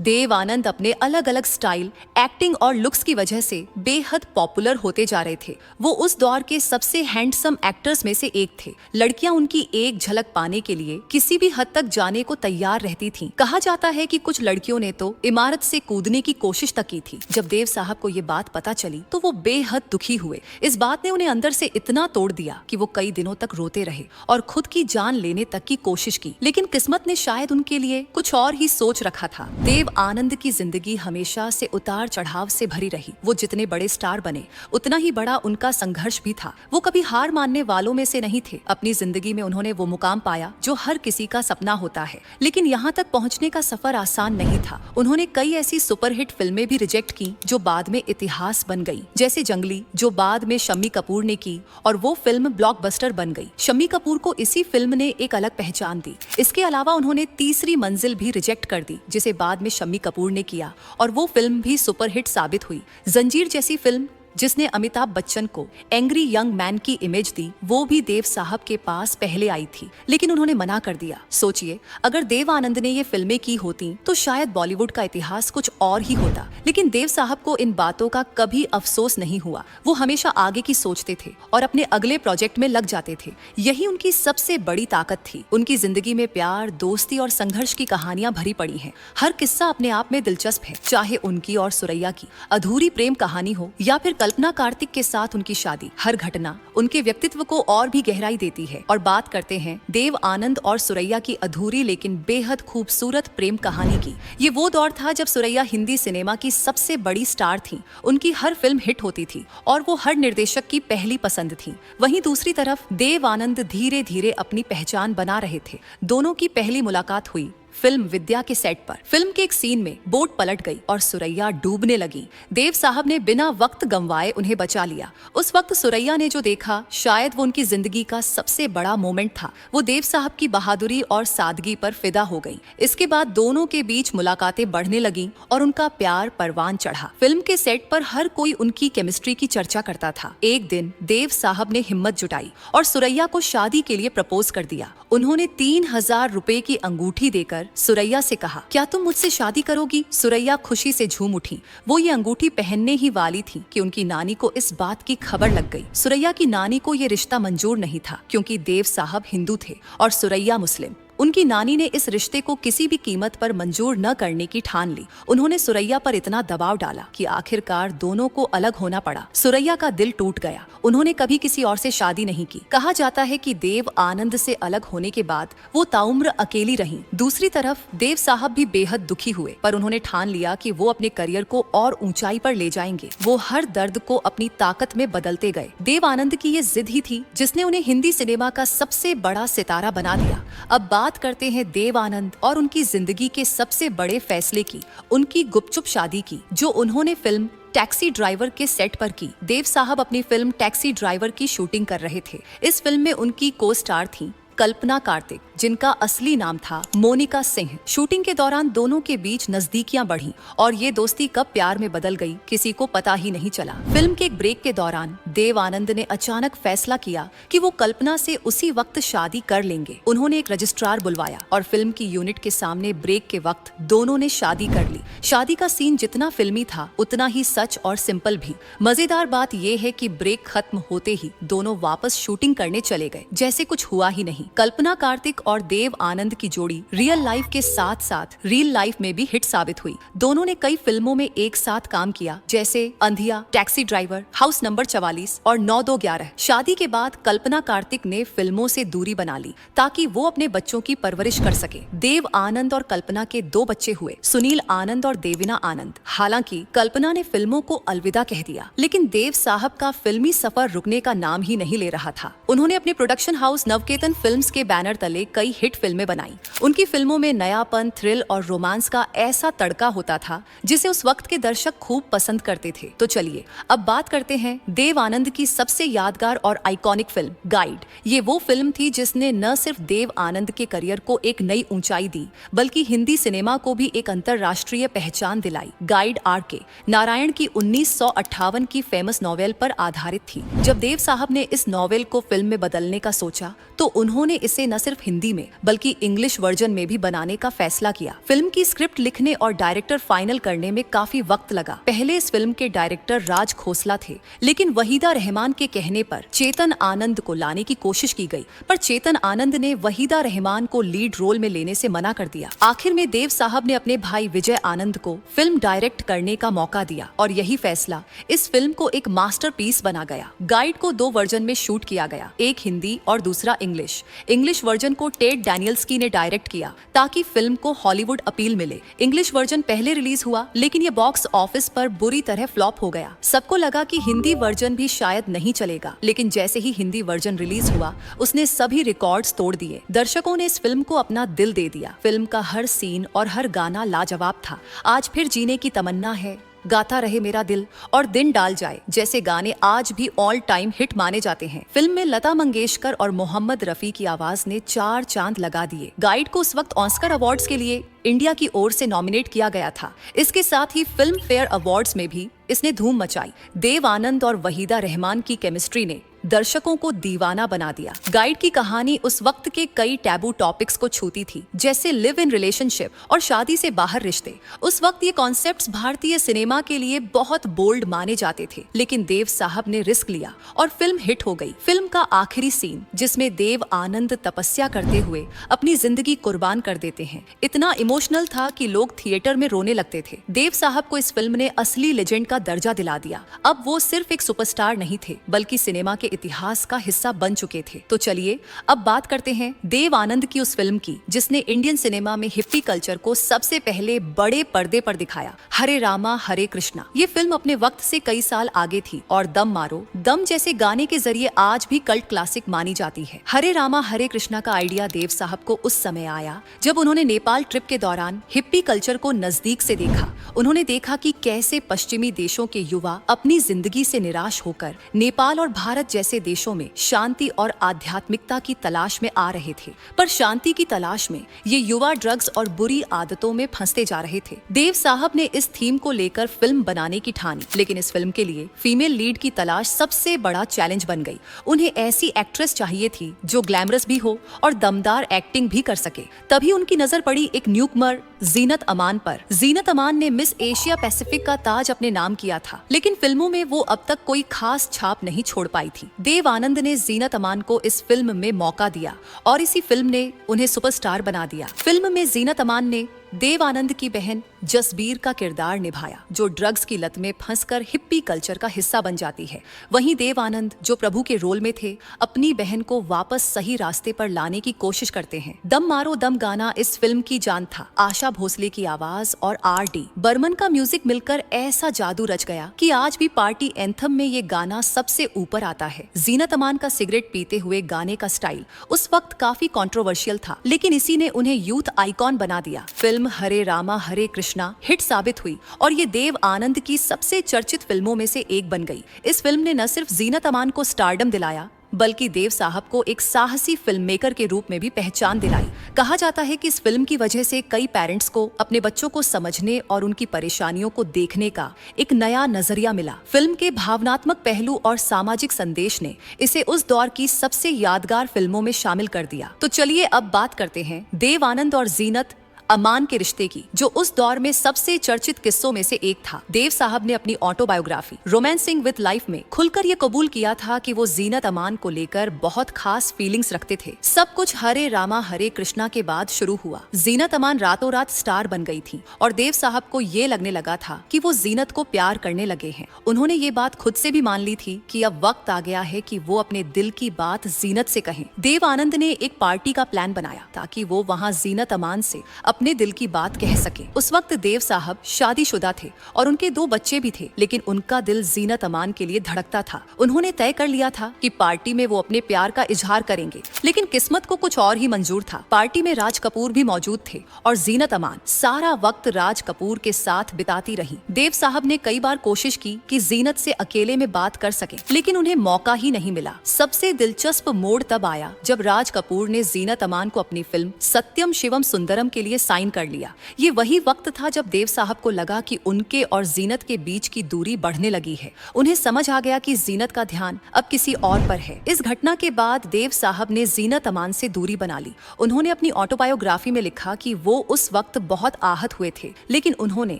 देव आनंद अपने अलग अलग स्टाइल, एक्टिंग और लुक्स की वजह से बेहद पॉपुलर होते जा रहे थे। वो उस दौर के सबसे हैंडसम एक्टर्स में से एक थे। लड़कियां उनकी एक झलक पाने के लिए किसी भी हद तक जाने को तैयार रहती थीं। कहा जाता है कि कुछ लड़कियों ने तो इमारत से कूदने की कोशिश तक की थी। जब देव साहब को ये बात पता चली तो वो बेहद दुखी हुए। इस बात ने उन्हें अंदर से इतना तोड़ दिया कि वो कई दिनों तक रोते रहे और खुद की जान लेने तक की कोशिश की, लेकिन किस्मत ने शायद उनके लिए कुछ और ही सोच रखा था। देव आनंद की जिंदगी हमेशा से उतार चढ़ाव से भरी रही। वो जितने बड़े स्टार बने उतना ही बड़ा उनका संघर्ष भी था। वो कभी हार मानने वालों में से नहीं थे। अपनी जिंदगी में उन्होंने वो मुकाम पाया जो हर किसी का सपना होता है, लेकिन यहाँ तक पहुँचने का सफर आसान नहीं था। उन्होंने कई ऐसी सुपरहिट फिल्में भी रिजेक्ट की जो बाद में इतिहास बन गई, जैसे जंगली, जो बाद में शम्मी कपूर ने की और वो फिल्म ब्लॉकबस्टर बन गई। शम्मी कपूर को इसी फिल्म ने एक अलग पहचान दी। इसके अलावा उन्होंने तीसरी मंजिल भी रिजेक्ट कर दी, जिसे बाद में शम्मी कपूर ने किया और वो फिल्म भी सुपरहिट साबित हुई। जंजीर जैसी फिल्म जिसने अमिताभ बच्चन को एंग्री यंग मैन की इमेज दी, वो भी देव साहब के पास पहले आई थी, लेकिन उन्होंने मना कर दिया। सोचिए, अगर देव आनंद ने ये फिल्में की होती तो शायद बॉलीवुड का इतिहास कुछ और ही होता। लेकिन देव साहब को इन बातों का कभी अफसोस नहीं हुआ। वो हमेशा आगे की सोचते थे और अपने अगले प्रोजेक्ट में लग जाते थे। यही उनकी सबसे बड़ी ताकत थी। उनकी जिंदगी में प्यार, दोस्ती और संघर्ष की कहानियां भरी पड़ी हैं। हर किस्सा अपने आप में दिलचस्प है, चाहे उनकी और सुरैया की अधूरी प्रेम कहानी हो या फिर कल्पना कार्तिक के साथ उनकी शादी। हर घटना उनके व्यक्तित्व को और भी गहराई देती है। और बात करते हैं देव आनंद और सुरैया की अधूरी लेकिन बेहद खूबसूरत प्रेम कहानी की। ये वो दौर था जब सुरैया हिंदी सिनेमा की सबसे बड़ी स्टार थी। उनकी हर फिल्म हिट होती थी और वो हर निर्देशक की पहली पसंद थी। वहीं दूसरी तरफ देव आनंद धीरे धीरे अपनी पहचान बना रहे थे। दोनों की पहली मुलाकात हुई फिल्म विद्या के सेट पर। फिल्म के एक सीन में बोट पलट गई और सुरैया डूबने लगी। देव साहब ने बिना वक्त गंवाए उन्हें बचा लिया। उस वक्त सुरैया ने जो देखा, शायद वो उनकी जिंदगी का सबसे बड़ा मोमेंट था। वो देव साहब की बहादुरी और सादगी पर फिदा हो गई। इसके बाद दोनों के बीच मुलाकातें बढ़ने लगी और उनका प्यार परवान चढ़ा। फिल्म के सेट पर हर कोई उनकी केमिस्ट्री की चर्चा करता था। एक दिन देव साहब ने हिम्मत जुटाई और सुरैया को शादी के लिए प्रपोज कर दिया। उन्होंने 3000 रुपए की अंगूठी देकर सुरैया से कहा, क्या तुम मुझसे शादी करोगी? सुरैया खुशी से झूम उठी। वो ये अंगूठी पहनने ही वाली थी कि उनकी नानी को इस बात की खबर लग गई। सुरैया की नानी को ये रिश्ता मंजूर नहीं था, क्योंकि देव साहब हिंदू थे और सुरैया मुस्लिम। उनकी नानी ने इस रिश्ते को किसी भी कीमत पर मंजूर न करने की ठान ली। उन्होंने सुरैया पर इतना दबाव डाला कि आखिरकार दोनों को अलग होना पड़ा। सुरैया का दिल टूट गया। उन्होंने कभी किसी और से शादी नहीं की। कहा जाता है कि देव आनंद से अलग होने के बाद वो ताउम्र अकेली रहीं। दूसरी तरफ देव साहब भी बेहद दुखी हुए, पर उन्होंने ठान लिया कि वो अपने करियर को और ऊंचाई पर ले जाएंगे। वो हर दर्द को अपनी ताकत में बदलते गए। देव आनंद की ये जिद ही थी जिसने उन्हें हिंदी सिनेमा का सबसे बड़ा सितारा बना दिया। अब बात करते हैं देव आनंद और उनकी जिंदगी के सबसे बड़े फैसले की, उनकी गुपचुप शादी की, जो उन्होंने फिल्म टैक्सी ड्राइवर के सेट पर की। देव साहब अपनी फिल्म टैक्सी ड्राइवर की शूटिंग कर रहे थे। इस फिल्म में उनकी को स्टार थी कल्पना कार्तिक, जिनका असली नाम था मोनिका सिंह। शूटिंग के दौरान दोनों के बीच नजदीकियां बढ़ी और ये दोस्ती कब प्यार में बदल गई, किसी को पता ही नहीं चला। फिल्म के एक ब्रेक के दौरान देव आनंद ने अचानक फैसला किया कि वो कल्पना से उसी वक्त शादी कर लेंगे। उन्होंने एक रजिस्ट्रार बुलवाया और फिल्म की यूनिट के सामने ब्रेक के वक्त दोनों ने शादी कर ली। शादी का सीन जितना फिल्मी था उतना ही सच और सिंपल भी। मजेदार बात यह है कि ब्रेक खत्म होते ही दोनों वापस शूटिंग करने चले गए, जैसे कुछ हुआ ही नहीं। कल्पना कार्तिक और देव आनंद की जोड़ी रियल लाइफ के साथ साथ रियल लाइफ में भी हिट साबित हुई। दोनों ने कई फिल्मों में एक साथ काम किया, जैसे अंधिया, टैक्सी ड्राइवर, हाउस नंबर 44 और 9211। शादी के बाद कल्पना कार्तिक ने फिल्मों से दूरी बना ली ताकि वो अपने बच्चों की परवरिश कर सके। देव आनंद और कल्पना के 2 बच्चे हुए, सुनील आनंद और देविना आनंद। हालांकि कल्पना ने फिल्मों को अलविदा कह दिया, लेकिन देव साहब का फिल्मी सफर रुकने का नाम ही नहीं ले रहा था। उन्होंने अपने प्रोडक्शन हाउस नवकेतन फिल्म्स के बैनर तले कई हिट फिल्में बनाई। उनकी फिल्मों में नयापन, थ्रिल और रोमांस का ऐसा तड़का होता था जिसे उस वक्त के दर्शक खूब पसंद करते थे। तो चलिए अब बात करते हैं देव आनंद आनंद की सबसे यादगार और आइकॉनिक फिल्म गाइड। ये वो फिल्म थी जिसने न सिर्फ देव आनंद के करियर को एक नई ऊंचाई दी, बल्कि हिंदी सिनेमा को भी एक अंतर्राष्ट्रीय पहचान दिलाई। Guide R K. नारायण की 1958 की फेमस नॉवेल पर आधारित थी। जब देव साहब ने इस नॉवेल को फिल्म में बदलने का सोचा तो उन्होंने इसे न सिर्फ हिंदी में बल्कि इंग्लिश वर्जन में भी बनाने का फैसला किया। फिल्म की स्क्रिप्ट लिखने और डायरेक्टर फाइनल करने में काफी वक्त लगा। पहले इस फिल्म के डायरेक्टर राज खोसला थे, लेकिन वहीदा रहमान के कहने पर चेतन आनंद को लाने की कोशिश की गई, पर चेतन आनंद ने वहीदा रहमान को लीड रोल में लेने से मना कर दिया। आखिर में देव साहब ने अपने भाई विजय आनंद को फिल्म डायरेक्ट करने का मौका दिया और यही फैसला इस फिल्म को एक मास्टरपीस बना गया। गाइड को 2 वर्जन में शूट किया गया, एक हिंदी और दूसरा इंग्लिश वर्जन को टेड डैनियल्सकी ने डायरेक्ट किया ताकि फिल्म को हॉलीवुड अपील मिले। इंग्लिश वर्जन पहले रिलीज हुआ, लेकिन ये बॉक्स ऑफिस पर बुरी तरह फ्लॉप हो गया। सबको लगा कि हिंदी वर्जन भी शायद नहीं चलेगा, लेकिन जैसे ही हिंदी वर्जन रिलीज हुआ उसने सभी रिकॉर्ड्स तोड़ दिए। दर्शकों ने इस फिल्म को अपना दिल दे दिया। फिल्म का हर सीन और हर गाना लाजवाब था। आज फिर जीने की तमन्ना है, गाता रहे मेरा दिल और दिन डाल जाए जैसे गाने आज भी ऑल टाइम हिट माने जाते हैं। फिल्म में लता मंगेशकर और मोहम्मद रफी की आवाज ने 4 चांद लगा दिए। गाइड को उस वक्त ऑस्कर अवार्ड्स के लिए इंडिया की ओर से नॉमिनेट किया गया था। इसके साथ ही फिल्म फेयर अवार्ड्स में भी इसने धूम मचाई। देव आनंद और वहीदा रहमान की केमिस्ट्री ने दर्शकों को दीवाना बना दिया। गाइड की कहानी उस वक्त के कई टैबू टॉपिक्स को छूती थी, जैसे लिव इन रिलेशनशिप और शादी से बाहर रिश्ते। उस वक्त ये कॉन्सेप्ट्स भारतीय सिनेमा के लिए बहुत बोल्ड माने जाते थे, लेकिन देव साहब ने रिस्क लिया और फिल्म हिट हो गई। फिल्म का आखिरी सीन जिसमें देव आनंद तपस्या करते हुए अपनी जिंदगी कुर्बान कर देते हैं, इतना इमोशनल था कि लोग थिएटर में रोने लगते थे। देव साहब को इस फिल्म ने असली लेजेंड का दर्जा दिला दिया। अब वो सिर्फ एक सुपरस्टार नहीं थे, बल्कि सिनेमा के इतिहास का हिस्सा बन चुके थे। तो चलिए अब बात करते हैं देव आनंद की उस फिल्म की जिसने इंडियन सिनेमा में हिप्पी कल्चर को सबसे पहले बड़े पर्दे पर दिखाया, हरे रामा हरे कृष्णा। ये फिल्म अपने वक्त से कई साल आगे थी और दम मारो दम जैसे गाने के जरिए आज भी कल्ट क्लासिक मानी जाती है। हरे रामा हरे कृष्णा का आइडिया देव साहब को उस समय आया जब उन्होंने नेपाल ट्रिप के दौरान हिप्पी कल्चर को नजदीक से देखा। उन्होंने देखा कि कैसे पश्चिमी देशों के युवा अपनी जिंदगी से निराश होकर नेपाल और भारत जैसे देशों में शांति और आध्यात्मिकता की तलाश में आ रहे थे। पर शांति की तलाश में ये युवा ड्रग्स और बुरी आदतों में फंसते जा रहे थे। देव साहब ने इस थीम को लेकर फिल्म बनाने की ठानी, लेकिन इस फिल्म के लिए फीमेल लीड की तलाश सबसे बड़ा चैलेंज बन गई। उन्हें ऐसी एक्ट्रेस चाहिए थी जो ग्लैमरस भी हो और दमदार एक्टिंग भी कर सके। तभी उनकी नजर पड़ी एक न्यूकमर जीनत अमान पर। जीनत अमान ने मिस एशिया पैसिफिक का ताज अपने नाम किया था, लेकिन फिल्मों में वो अब तक कोई खास छाप नहीं छोड़ पाई थी। देव आनंद ने जीनत अमान को इस फिल्म में मौका दिया और इसी फिल्म ने उन्हें सुपरस्टार बना दिया। फिल्म में जीनत अमान ने देव आनंद की बहन जसबीर का किरदार निभाया, जो ड्रग्स की लत में फंसकर हिप्पी कल्चर का हिस्सा बन जाती है। वहीं देव आनंद, जो प्रभु के रोल में थे, अपनी बहन को वापस सही रास्ते पर लाने की कोशिश करते हैं। दम मारो दम गाना इस फिल्म की जान था। आशा भोसले की आवाज और R.D. बर्मन का म्यूजिक मिलकर ऐसा जादू रच गया कि आज भी पार्टी एंथम में ये गाना सबसे ऊपर आता है। जीनत अमान का सिगरेट पीते हुए गाने का स्टाइल उस वक्त काफी कंट्रोवर्शियल था, लेकिन इसी ने उन्हें यूथ आइकॉन बना दिया। फिल्म हरे रामा हरे कृष्णा हिट साबित हुई और ये देव आनंद की सबसे चर्चित फिल्मों में से एक बन गई। इस फिल्म ने न सिर्फ जीनत अमान को स्टारडम दिलाया, बल्कि देव साहब को एक साहसी फिल्म मेकर के रूप में भी पहचान दिलाई। कहा जाता है कि इस फिल्म की वजह से कई पेरेंट्स को अपने बच्चों को समझने और उनकी परेशानियों को देखने का एक नया नजरिया मिला। फिल्म के भावनात्मक पहलू और सामाजिक संदेश ने इसे उस दौर की सबसे यादगार फिल्मों में शामिल कर दिया। तो चलिए अब बात करते हैं देव आनंद और जीनत अमान के रिश्ते की, जो उस दौर में सबसे चर्चित किस्सों में से एक था। देव साहब ने अपनी ऑटोबायोग्राफी रोमांसिंग विद लाइफ में खुलकर ये कबूल किया था कि वो जीनत अमान को लेकर बहुत खास फीलिंग्स रखते थे। सब कुछ हरे रामा हरे कृष्णा के बाद शुरू हुआ। जीनत अमान रातों रात स्टार बन गई थी और देव साहब को ये लगने लगा था कि वो जीनत को प्यार करने लगे हैं। उन्होंने ये बात खुद से भी मान ली थी कि अब वक्त आ गया है कि वो अपने दिल की बात जीनत से कहें। देव आनंद ने एक पार्टी का प्लान बनाया ताकि वो वहाँ जीनत अमान से अपने दिल की बात कह सके। उस वक्त देव साहब शादीशुदा थे और उनके 2 बच्चे भी थे, लेकिन उनका दिल जीनत अमान के लिए धड़कता था। उन्होंने तय कर लिया था कि पार्टी में वो अपने प्यार का इजहार करेंगे, लेकिन किस्मत को कुछ और ही मंजूर था। पार्टी में राज कपूर भी मौजूद थे और जीनत अमान सारा वक्त राज कपूर के साथ बिताती रही। देव साहब ने कई बार कोशिश की कि जीनत से अकेले में बात कर सके, लेकिन उन्हें मौका ही नहीं मिला। सबसे दिलचस्प मोड़ तब आया जब राज कपूर ने जीनत अमान को अपनी फिल्म सत्यम शिवम सुंदरम के लिए साइन कर लिया। ये वही वक्त था जब देव साहब को लगा कि उनके और जीनत के बीच की दूरी बढ़ने लगी है। उन्हें समझ आ गया कि जीनत का ध्यान अब किसी और पर है। इस घटना के बाद देव साहब ने जीनत अमान से दूरी बना ली। उन्होंने अपनी ऑटोबायोग्राफी में लिखा कि वो उस वक्त बहुत आहत हुए थे, लेकिन उन्होंने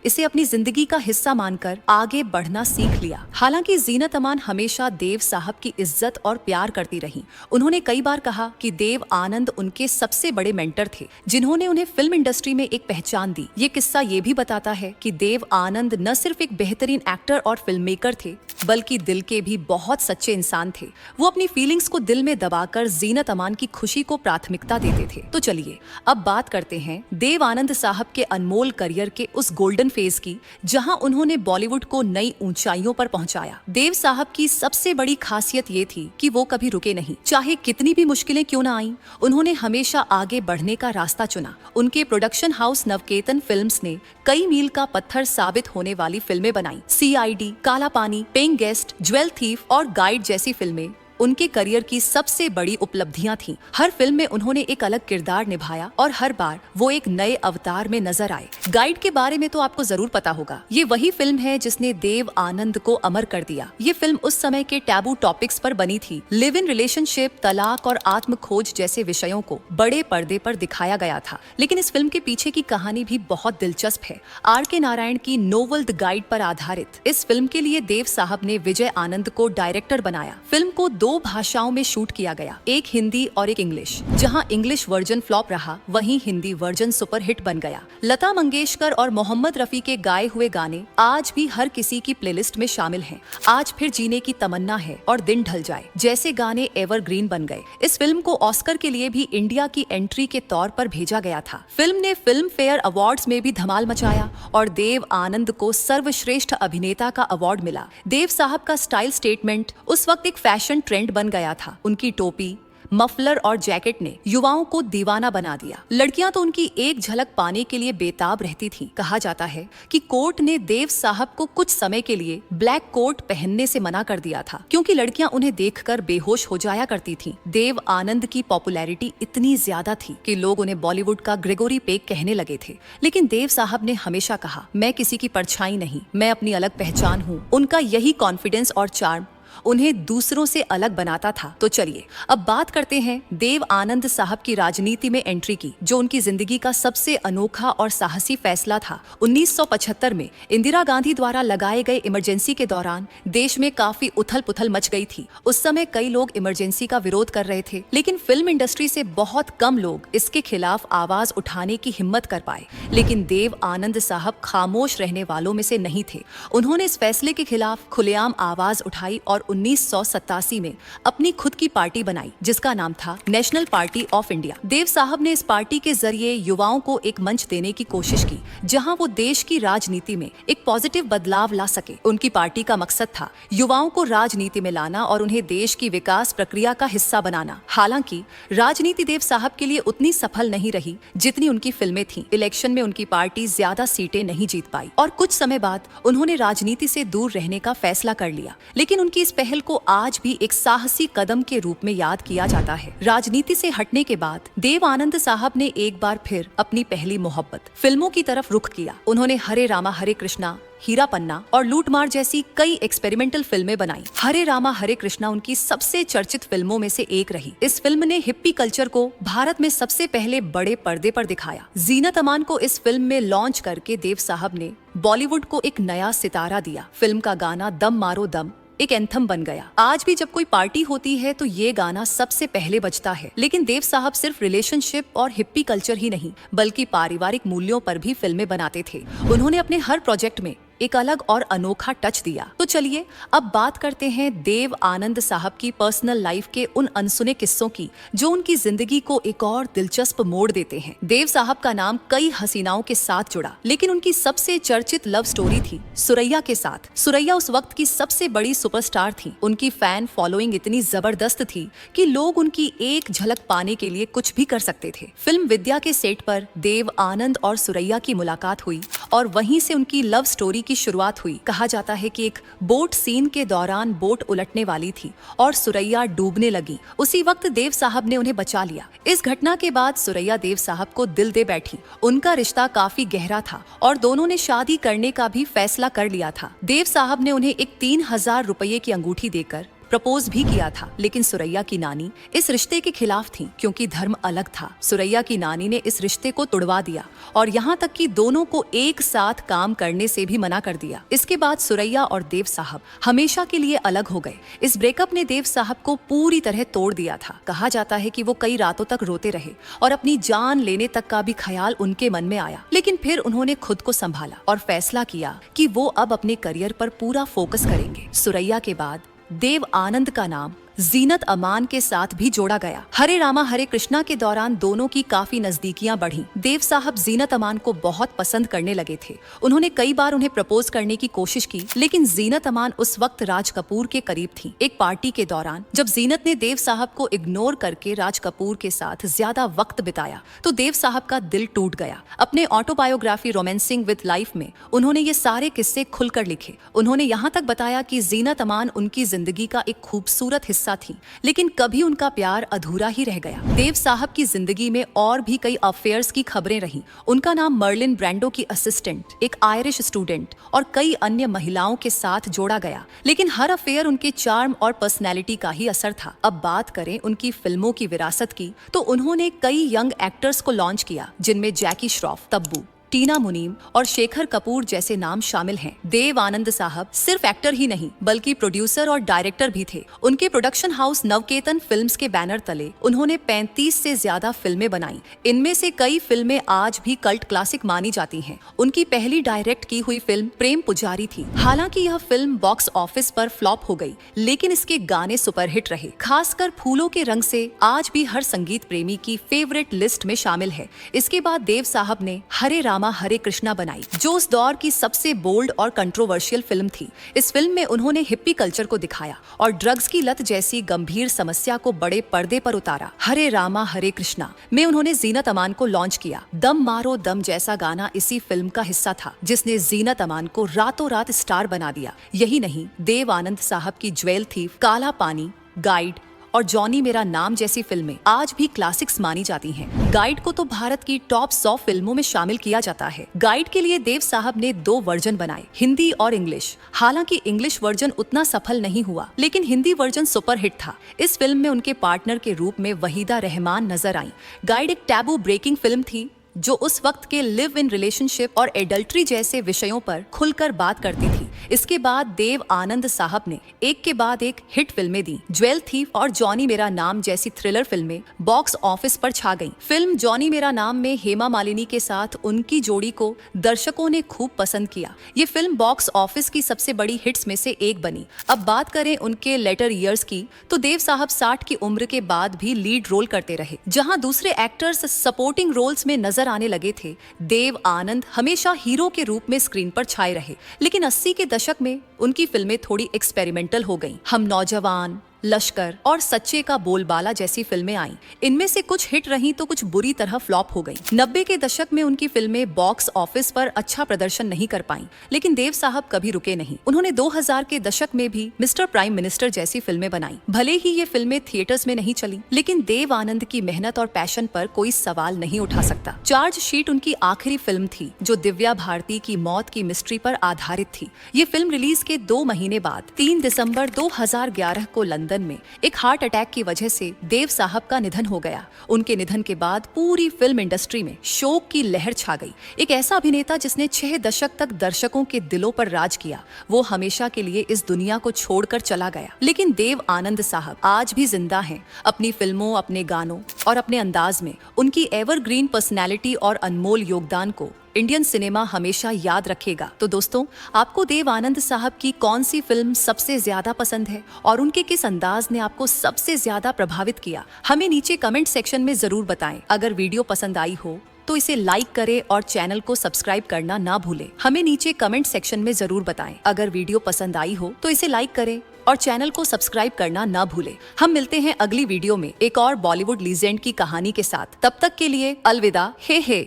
इसे अपनी जिंदगी का हिस्सा मानकर आगे बढ़ना सीख लिया। हालांकि जीनत अमान हमेशा देव साहब की इज्जत और प्यार करती रही। उन्होंने कई बार कहा कि देव आनंद उनके सबसे बड़े मेंटर थे, जिन्होंने उन्हें फिल्म इंडस्ट्री में एक पहचान दी। ये किस्सा ये भी बताता है कि देव आनंद न सिर्फ एक बेहतरीन एक्टर और फिल्म मेकर थे, बल्कि दिल के भी बहुत सच्चे इंसान थे। वो अपनी फीलिंग्स को दिल में दबाकर जीनत अमान की खुशी को प्राथमिकता देते थे। तो चलिए अब बात करते हैं देव आनंद साहब के अनमोल करियर के उस गोल्डन फेज की, जहां उन्होंने बॉलीवुड को नई ऊंचाइयों पर पहुंचाया। देव साहब की सबसे बड़ी खासियत ये थी कि वो कभी रुके नहीं। चाहे कितनी भी मुश्किलें क्यों ना आईं, उन्होंने हमेशा आगे बढ़ने का रास्ता चुना। उनके प्रोडक्शन हाउस नवकेतन फिल्म्स ने कई मील का पत्थर साबित होने वाली फिल्में बनाई। CID, काला पानी, पेइंग गेस्ट, ज्वेल थीफ और गाइड जैसी फिल्में उनके करियर की सबसे बड़ी उपलब्धियां थीं। हर फिल्म में उन्होंने एक अलग किरदार निभाया और हर बार वो एक नए अवतार में नजर आए। गाइड के बारे में तो आपको जरूर पता होगा। ये वही फिल्म है जिसने देव आनंद को अमर कर दिया। ये फिल्म उस समय के टैबू टॉपिक्स पर बनी थी। लिव इन रिलेशनशिप, तलाक और आत्म खोज जैसे विषयों को बड़े पर्दे पर दिखाया गया था। लेकिन इस फिल्म के पीछे की कहानी भी बहुत दिलचस्प है। RK नारायण की नोवेल द गाइड पर आधारित इस फिल्म के लिए देव साहब ने विजय आनंद को डायरेक्टर बनाया। फिल्म को 2 भाषाओं में शूट किया गया, एक हिंदी और एक इंग्लिश। जहां इंग्लिश वर्जन फ्लॉप रहा, वहीं हिंदी वर्जन सुपरहिट बन गया। लता मंगेशकर और मोहम्मद रफी के गाए हुए गाने आज भी हर किसी की प्लेलिस्ट में शामिल हैं। आज फिर जीने की तमन्ना है और दिन ढल जाए जैसे गाने एवरग्रीन बन गए। इस फिल्म को ऑस्कर के लिए भी इंडिया की एंट्री के तौर पर भेजा गया था। फिल्म ने फिल्म फेयर अवार्ड्स में भी धमाल मचाया और देव आनंद को सर्वश्रेष्ठ अभिनेता का अवार्ड मिला। देव साहब का स्टाइल स्टेटमेंट उस वक्त एक फैशन ट्रेंड बन गया था। उनकी टोपी, मफलर और जैकेट ने युवाओं को दीवाना बना दिया। लड़कियां तो उनकी एक झलक पाने के लिए बेताब रहती थीं। कहा जाता है कि कोर्ट ने देव साहब को कुछ समय के लिए ब्लैक कोट पहनने से मना कर दिया था, क्योंकि लड़कियां उन्हें देखकर बेहोश हो जाया करती थीं। देव आनंद की पॉपुलैरिटी इतनी ज्यादा थी कि लोग उन्हें बॉलीवुड का ग्रेगोरी पेक कहने लगे थे। लेकिन देव साहब ने हमेशा कहा, मैं किसी की परछाई नहीं, मैं अपनी अलग पहचान हूँ। उनका यही कॉन्फिडेंस और चार्म उन्हें दूसरों से अलग बनाता था। तो चलिए अब बात करते हैं देव आनंद साहब की राजनीति में एंट्री की, जो उनकी जिंदगी का सबसे अनोखा और साहसी फैसला था। 1975 में इंदिरा गांधी द्वारा लगाए गए इमरजेंसी के दौरान देश में काफी उथल पुथल मच गई थी। उस समय कई लोग इमरजेंसी का विरोध कर रहे थे, लेकिन फिल्म इंडस्ट्री से बहुत कम लोग इसके खिलाफ आवाज उठाने की हिम्मत कर पाए। लेकिन देव आनंद साहब खामोश रहने वालों में से नहीं थे। उन्होंने इस फैसले के खिलाफ खुलेआम आवाज उठाई और 1987 में अपनी खुद की पार्टी बनाई, जिसका नाम था नेशनल पार्टी ऑफ इंडिया। देव साहब ने इस पार्टी के जरिए युवाओं को एक मंच देने की कोशिश की, जहां वो देश की राजनीति में एक पॉजिटिव बदलाव ला सके। उनकी पार्टी का मकसद था युवाओं को राजनीति में लाना और उन्हें देश की विकास प्रक्रिया का हिस्सा बनाना। हालांकि राजनीति देव साहब के लिए उतनी सफल नहीं रही जितनी उनकी फिल्में थीं। इलेक्शन में उनकी पार्टी ज्यादा सीटें नहीं जीत पाई और कुछ समय बाद उन्होंने राजनीति से दूर रहने का फैसला कर लिया। लेकिन उनकी इस पहल को आज भी एक साहसी कदम के रूप में याद किया जाता है। राजनीति से हटने के बाद देव आनंद साहब ने एक बार फिर अपनी पहली मोहब्बत फिल्मों की तरफ रुख किया। उन्होंने हरे रामा हरे कृष्णा, हीरा पन्ना और लूटमार जैसी कई एक्सपेरिमेंटल फिल्में बनाई। हरे रामा हरे कृष्णा उनकी सबसे चर्चित फिल्मों में से एक रही। इस फिल्म ने हिप्पी कल्चर को भारत में सबसे पहले बड़े पर्दे पर दिखाया। जीनत अमान को इस फिल्म में लॉन्च करके देव साहब ने बॉलीवुड को एक नया सितारा दिया। फिल्म का गाना दम मारो दम एक एंथम बन गया। आज भी जब कोई पार्टी होती है तो ये गाना सबसे पहले बजता है। लेकिन देव साहब सिर्फ रिलेशनशिप और हिप्पी कल्चर ही नहीं, बल्कि पारिवारिक मूल्यों पर भी फिल्में बनाते थे। उन्होंने अपने हर प्रोजेक्ट में एक अलग और अनोखा टच दिया। तो चलिए अब बात करते हैं देव आनंद साहब की पर्सनल लाइफ के उन अनसुने किस्सों की जो उनकी जिंदगी को एक और दिलचस्प मोड़ देते हैं। देव साहब का नाम कई हसीनाओं के साथ जुड़ा, लेकिन उनकी सबसे चर्चित लव स्टोरी थी सुरैया के साथ। सुरैया उस वक्त की सबसे बड़ी सुपरस्टार थी। उनकी फैन फॉलोइंग इतनी जबरदस्त थी कि लोग उनकी एक झलक पाने के लिए कुछ भी कर सकते थे। फिल्म विद्या के सेट पर देव आनंद और सुरैया की मुलाकात हुई और वहीं से उनकी लव स्टोरी की शुरुआत हुई। कहा जाता है कि एक बोट सीन के दौरान बोट उलटने वाली थी और सुरैया डूबने लगी। उसी वक्त देव साहब ने उन्हें बचा लिया। इस घटना के बाद सुरैया देव साहब को दिल दे बैठी। उनका रिश्ता काफी गहरा था और दोनों ने शादी करने का भी फैसला कर लिया था। देव साहब ने उन्हें एक 3000 रुपये की अंगूठी देकर प्रपोज भी किया था, लेकिन सुरैया की नानी इस रिश्ते के खिलाफ थी क्योंकि धर्म अलग था। सुरैया की नानी ने इस रिश्ते को तुड़वा दिया और यहाँ तक कि दोनों को एक साथ काम करने से भी मना कर दिया। इसके बाद सुरैया और देव साहब हमेशा के लिए अलग हो गए। इस ब्रेकअप ने देव साहब को पूरी तरह तोड़ दिया था। कहा जाता है कि वो कई रातों तक रोते रहे और अपनी जान लेने तक का भी ख्याल उनके मन में आया, लेकिन फिर उन्होंने खुद को संभाला और फैसला किया कि वो अब अपने करियर पर पूरा फोकस करेंगे। सुरैया के बाद देव आनंद का नाम जीनत अमान के साथ भी जोड़ा गया। हरे रामा हरे कृष्णा के दौरान दोनों की काफी नजदीकियां बढ़ी। देव साहब जीनत अमान को बहुत पसंद करने लगे थे। उन्होंने कई बार उन्हें प्रपोज करने की कोशिश की, लेकिन जीनत अमान उस वक्त राज कपूर के करीब थी। एक पार्टी के दौरान जब जीनत ने देव साहब को इग्नोर करके राज कपूर के साथ ज्यादा वक्त बिताया तो देव साहब का दिल टूट गया। अपने ऑटोबायोग्राफी रोमांसिंग विद लाइफ में उन्होंने ये सारे किस्से खुलकर लिखे। उन्होंने यहाँ तक बताया कि जीनत अमान उनकी जिंदगी का एक खूबसूरत हिस्सा थी, लेकिन कभी उनका प्यार अधूरा ही रह गया। देव साहब की जिंदगी में और भी कई अफेयर्स की खबरें रहीं। उनका नाम मर्लिन ब्रांडो की असिस्टेंट, एक आयरिश स्टूडेंट और कई अन्य महिलाओं के साथ जोड़ा गया, लेकिन हर अफेयर उनके चार्म और पर्सनैलिटी का ही असर था। अब बात करें उनकी फिल्मों की विरासत की, तो उन्होंने कई यंग एक्टर्स को लॉन्च किया, जिनमें जैकी श्रॉफ, तब्बू, टीना मुनीम और शेखर कपूर जैसे नाम शामिल हैं। देव आनंद साहब सिर्फ एक्टर ही नहीं बल्कि प्रोड्यूसर और डायरेक्टर भी थे। उनके प्रोडक्शन हाउस नवकेतन फिल्म्स के बैनर तले उन्होंने 35 से ज्यादा फिल्में बनाई। इनमें से कई फिल्में आज भी कल्ट क्लासिक मानी जाती हैं। उनकी पहली डायरेक्ट की हुई फिल्म प्रेम पुजारी थी। हालांकि यह फिल्म बॉक्स ऑफिस पर फ्लॉप हो गई, लेकिन इसके गाने सुपरहिट रहे। खासकर फूलों के रंग से आज भी हर संगीत प्रेमी की फेवरेट लिस्ट में शामिल है। इसके बाद देव साहब ने हरे रामा हरे कृष्णा बनाई, जो उस दौर की सबसे बोल्ड और कंट्रोवर्शियल फिल्म थी। इस फिल्म में उन्होंने हिप्पी कल्चर को दिखाया और ड्रग्स की लत जैसी गंभीर समस्या को बड़े पर्दे पर उतारा। हरे रामा हरे कृष्णा में उन्होंने जीनत अमान को लॉन्च किया। दम मारो दम जैसा गाना इसी फिल्म का हिस्सा था, जिसने जीनत अमान को रातों रात स्टार बना दिया। यही नहीं, देव आनंद साहब की ज्वेल थीफ, काला पानी, गाइड और जॉनी मेरा नाम जैसी फिल्में आज भी क्लासिक्स मानी जाती हैं। गाइड को तो भारत की टॉप 100 फिल्मों में शामिल किया जाता है। गाइड के लिए देव साहब ने 2 वर्जन बनाए, हिंदी और इंग्लिश। हालांकि इंग्लिश वर्जन उतना सफल नहीं हुआ, लेकिन हिंदी वर्जन सुपरहिट था। इस फिल्म में उनके पार्टनर के रूप में वहीदा रहमान नजर आई। गाइड एक टैबू ब्रेकिंग फिल्म थी जो उस वक्त के लिव इन रिलेशनशिप और एडल्ट्री जैसे विषयों पर खुलकर बात करती थी। इसके बाद देव आनंद साहब ने एक के बाद एक हिट फिल्में दी। ज्वेल थीफ और जॉनी मेरा नाम जैसी थ्रिलर फिल्में बॉक्स ऑफिस पर छा गईं। फिल्म जॉनी मेरा नाम में हेमा मालिनी के साथ उनकी जोड़ी को दर्शकों ने खूब पसंद किया। ये फिल्म बॉक्स ऑफिस की सबसे बड़ी हिट्स में से एक बनी। अब बात करें उनके लेटर ईयर्स की, तो देव साहब 60 की उम्र के बाद भी लीड रोल करते रहे। जहां दूसरे एक्टर्स सपोर्टिंग रोल्स में नजर आने लगे थे, देव आनंद हमेशा हीरो के रूप में स्क्रीन पर छाए रहे। लेकिन 80 के दशक में उनकी फिल्में थोड़ी एक्सपेरिमेंटल हो गईं। हम नौजवान, लश्कर और सच्चे का बोलबाला जैसी फिल्में आईं। इनमें से कुछ हिट रहीं तो कुछ बुरी तरह फ्लॉप हो गईं। 90 के दशक में उनकी फिल्में बॉक्स ऑफिस पर अच्छा प्रदर्शन नहीं कर पाईं, लेकिन देव साहब कभी रुके नहीं। उन्होंने 2000 के दशक में भी मिस्टर प्राइम मिनिस्टर जैसी फिल्में बनाई। भले ही ये फिल्में थिएटर्स में नहीं चली, लेकिन देव आनंद की मेहनत और पैशन पर कोई सवाल नहीं उठा सकता। चार्ज शीट उनकी आखिरी फिल्म थी, जो दिव्या भारती की मौत की मिस्ट्री पर आधारित थी। ये फिल्म रिलीज के 2 महीने बाद 3 दिसंबर 2011 को लंदन में एक हार्ट अटैक की वजह से देव साहब का निधन हो गया। उनके निधन के बाद पूरी फिल्म इंडस्ट्री में शोक की लहर छा गई। एक ऐसा अभिनेता जिसने 6 दशक तक दर्शकों के दिलों पर राज किया, वो हमेशा के लिए इस दुनिया को छोड़कर चला गया। लेकिन देव आनंद साहब आज भी जिंदा हैं, अपनी फिल्मों, अपने गानों और अपने अंदाज में। उनकी एवरग्रीन पर्सनैलिटी और अनमोल योगदान को इंडियन सिनेमा हमेशा याद रखेगा। तो दोस्तों, आपको देव आनंद साहब की कौन सी फिल्म सबसे ज्यादा पसंद है और उनके किस अंदाज ने आपको सबसे ज्यादा प्रभावित किया, हमें नीचे कमेंट सेक्शन में जरूर बताएं। अगर वीडियो पसंद आई हो तो इसे लाइक करें और चैनल को सब्सक्राइब करना ना भूलें। हमें नीचे कमेंट सेक्शन में जरूर बताएं। अगर वीडियो पसंद आई हो तो इसे लाइक करें और चैनल को सब्सक्राइब करना ना भूलें। हम मिलते हैं अगली वीडियो में एक और बॉलीवुड लीजेंड की कहानी के साथ। तब तक के लिए अलविदा। हे।